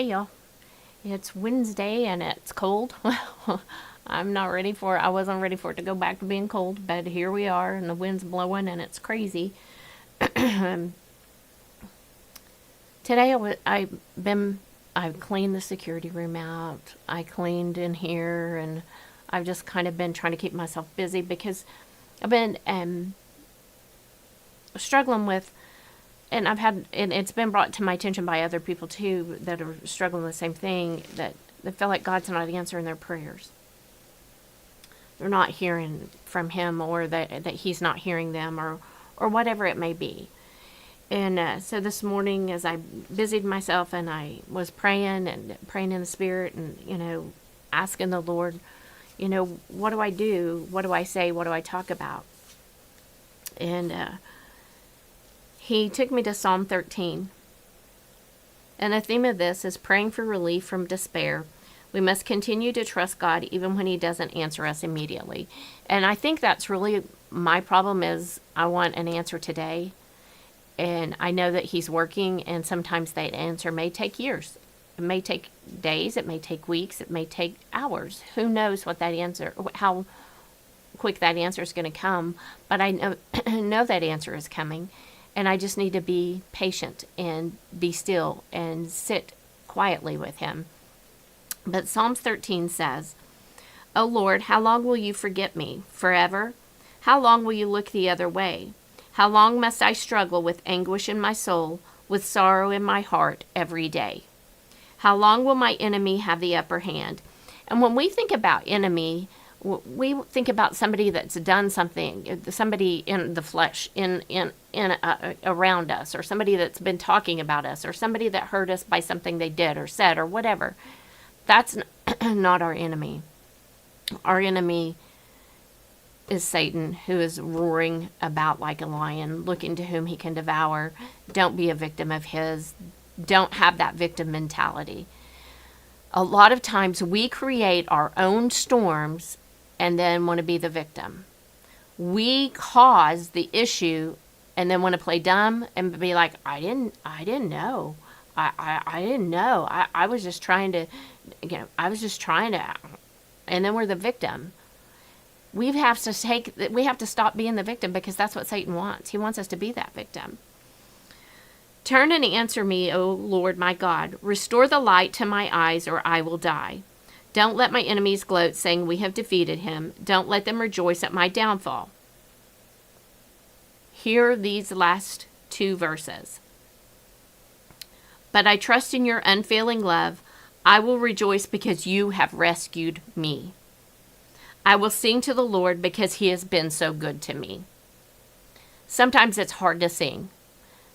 Hey y'all, it's Wednesday and it's cold. I wasn't ready for it to go back to being cold, but here we are and the wind's blowing and it's crazy. Today I cleaned the security room out. I cleaned in here and I've just kind of been trying to keep myself busy because I've been struggling with, and it's been brought to my attention by other people too that are struggling with the same thing, that they feel like God's not answering their prayers. They're not hearing from Him, or that He's not hearing them, or whatever it may be. And so this morning, as I busied myself and I was praying in the Spirit and, asking the Lord, what do I do? What do I say? What do I talk about? And He took me to Psalm 13. And the theme of this is praying for relief from despair. We must continue to trust God even when He doesn't answer us immediately. And I think that's really my problem, is I want an answer today. And I know that He's working, and sometimes that answer may take years. It may take days, it may take weeks, it may take hours. Who knows how quick that answer is going to come. But I know that answer is coming. And I just need to be patient and be still and sit quietly with Him. But Psalms 13 says, "O Lord, how long will you forget me? Forever? How long will you look the other way? How long must I struggle with anguish in my soul, with sorrow in my heart every day? How long will my enemy have the upper hand?" And when we think about enemy, we think about somebody that's done something, somebody in the flesh, around us, or somebody that's been talking about us, or somebody that hurt us by something they did or said or whatever. That's not our enemy. Our enemy is Satan, who is roaring about like a lion, looking to whom he can devour. Don't be a victim of his. Don't have that victim mentality. A lot of times we create our own storms and then want to be the victim. We cause the issue and then want to play dumb and be like, I didn't know. I didn't know. I was just trying to, and then we're the victim. We have to stop being the victim, because that's what Satan wants. He wants us to be that victim. Turn and answer me, O Lord my God. Restore the light to my eyes, or I will die. Don't let my enemies gloat, saying we have defeated him. Don't let them rejoice at my downfall. Hear these last two verses. But I trust in your unfailing love. I will rejoice because you have rescued me. I will sing to the Lord because He has been so good to me. Sometimes it's hard to sing.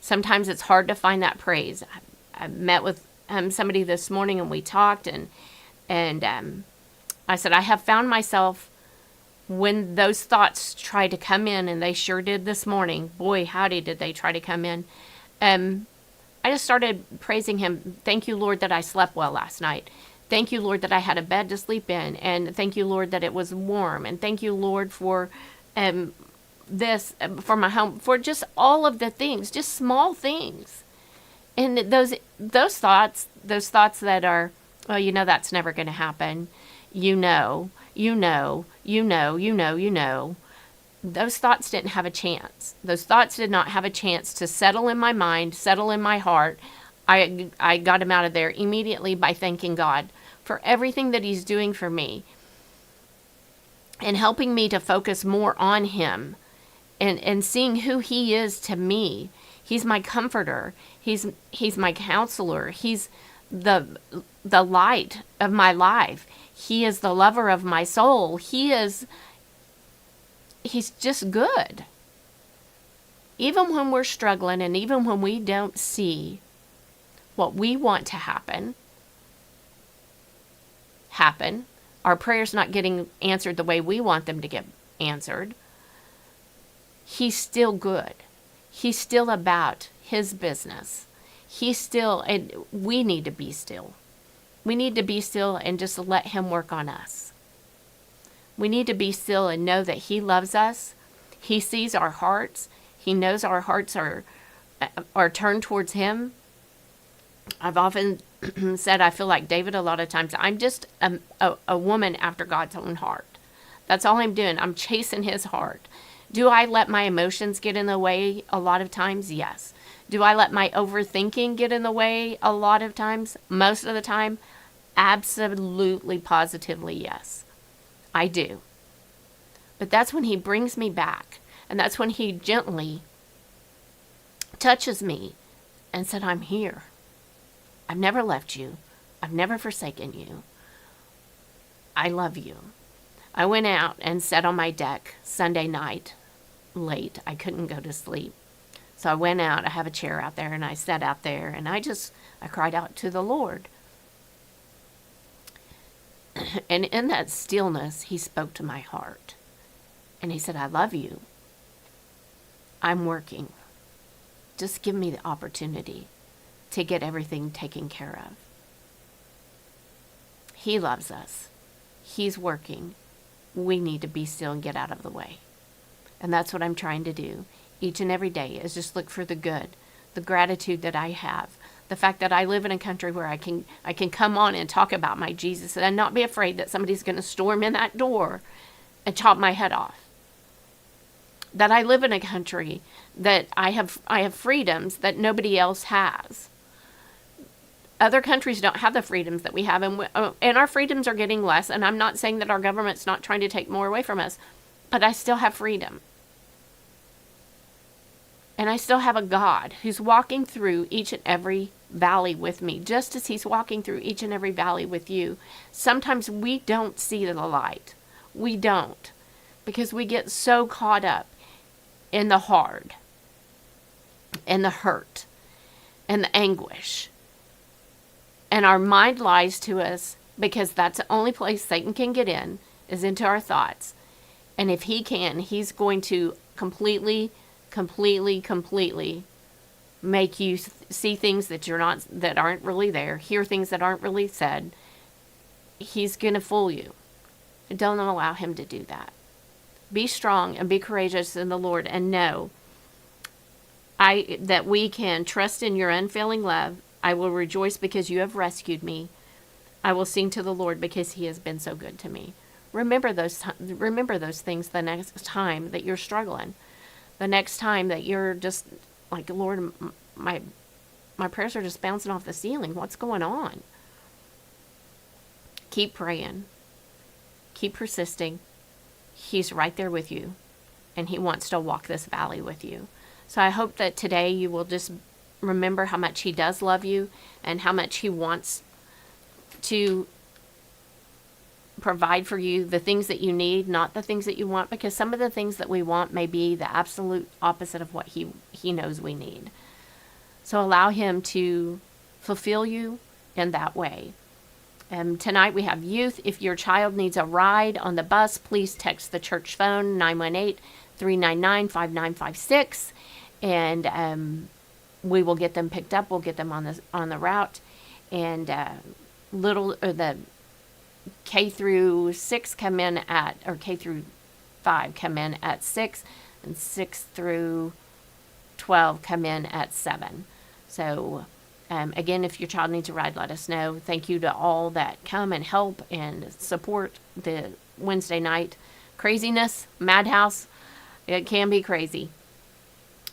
Sometimes it's hard to find that praise. I met with somebody this morning and we talked, and I said, I have found myself, when those thoughts try to come in, and they sure did this morning, boy, howdy did they try to come in. I just started praising Him. Thank you, Lord, that I slept well last night. Thank you, Lord, that I had a bed to sleep in. And thank you, Lord, that it was warm. And thank you, Lord, for for my home, for just all of the things, just small things. And those thoughts that are, well, that's never going to happen. Those thoughts didn't have a chance. Those thoughts did not have a chance to settle in my mind, settle in my heart. I got them out of there immediately by thanking God for everything that He's doing for me and helping me to focus more on Him and seeing who He is to me. He's my comforter. He's my counselor. He's the light of my life. He is the lover of my soul. He's just good. Even when we're struggling, and even when we don't see what we want to happen, our prayers not getting answered the way we want them to get answered, He's still good. He's still about His business. And we need to be still. We need to be still and just let Him work on us. We need to be still and know that He loves us. He sees our hearts. He knows our hearts are turned towards Him. I've often said, I feel like David a lot of times. I'm just a woman after God's own heart. That's all I'm doing. I'm chasing his heart. Do I let my emotions get in the way a lot of times? Yes. Do I let my overthinking get in the way a lot of times? Most of the time? Absolutely, positively, yes. I do. But that's when he brings me back. And that's when he gently touches me and said, I'm here. I've never left you. I've never forsaken you. I love you. I went out and sat on my deck Sunday night late. I couldn't go to sleep. So I went out. I have a chair out there, and I sat out there, and I cried out to the Lord. And in that stillness, he spoke to my heart. And he said, I love you. I'm working. Just give me the opportunity to get everything taken care of. He loves us. He's working. We need to be still and get out of the way. And that's what I'm trying to do each and every day, is just look for the good, the gratitude that I have, the fact that I live in a country where I can come on and talk about my Jesus and not be afraid that somebody's going to storm in that door and chop my head off. That I live in a country that I have freedoms that nobody else has. Other countries don't have the freedoms that we have, and our freedoms are getting less. And I'm not saying that our government's not trying to take more away from us, but I still have freedom. And I still have a God who's walking through each and every valley with me, just as he's walking through each and every valley with you. Sometimes we don't see the light. We don't, because we get so caught up in the hard, and the hurt, and the anguish. And our mind lies to us, because that's the only place Satan can get in, is into our thoughts. And if he can, he's going to completely make you see things that aren't really there, hear things that aren't really said. He's going to fool you. Don't allow him to do that. Be strong and be courageous in the Lord, and know that we can trust in your unfailing love. I will rejoice because you have rescued me. I will sing to the Lord because he has been so good to me. Remember those things the next time that you're struggling. The next time that you're just like, Lord, my prayers are just bouncing off the ceiling. What's going on? Keep praying. Keep persisting. He's right there with you, and he wants to walk this valley with you. So I hope that today you will just remember how much he does love you, and how much he wants to provide for you the things that you need, not the things that you want, because some of the things that we want may be the absolute opposite of what he knows we need. So allow him to fulfill you in that way. Tonight we have youth. If your child needs a ride on the bus, please text the church phone, 918-399-5956, and we will get them picked up. We'll get them on the route. And the K through 6 come in or K through 5 come in at 6, and 6 through 12 come in at 7. So again, if your child needs a ride, let us know. Thank you to all that come and help and support the Wednesday night craziness, madhouse. It can be crazy.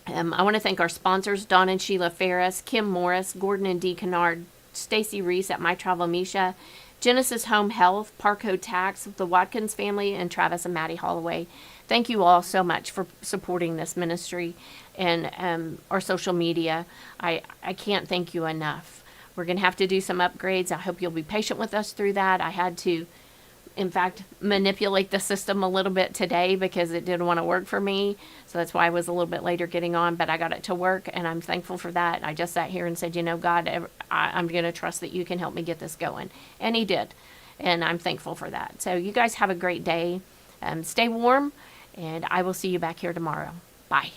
I want to thank our sponsors, Dawn and Sheila Ferris, Kim Morris, Gordon and Dee Kennard, Stacy Reese at My Travel Misha, Genesis Home Health, Parco Tax, the Watkins family, and Travis and Maddie Holloway. Thank you all so much for supporting this ministry and our social media. I can't thank you enough. We're going to have to do some upgrades. I hope you'll be patient with us through that. I had to, in fact, manipulate the system a little bit today because it didn't want to work for me. So that's why I was a little bit later getting on, but I got it to work, and I'm thankful for that. I just sat here and said, God, I'm going to trust that you can help me get this going. And he did. And I'm thankful for that. So you guys have a great day. Stay warm, and I will see you back here tomorrow. Bye.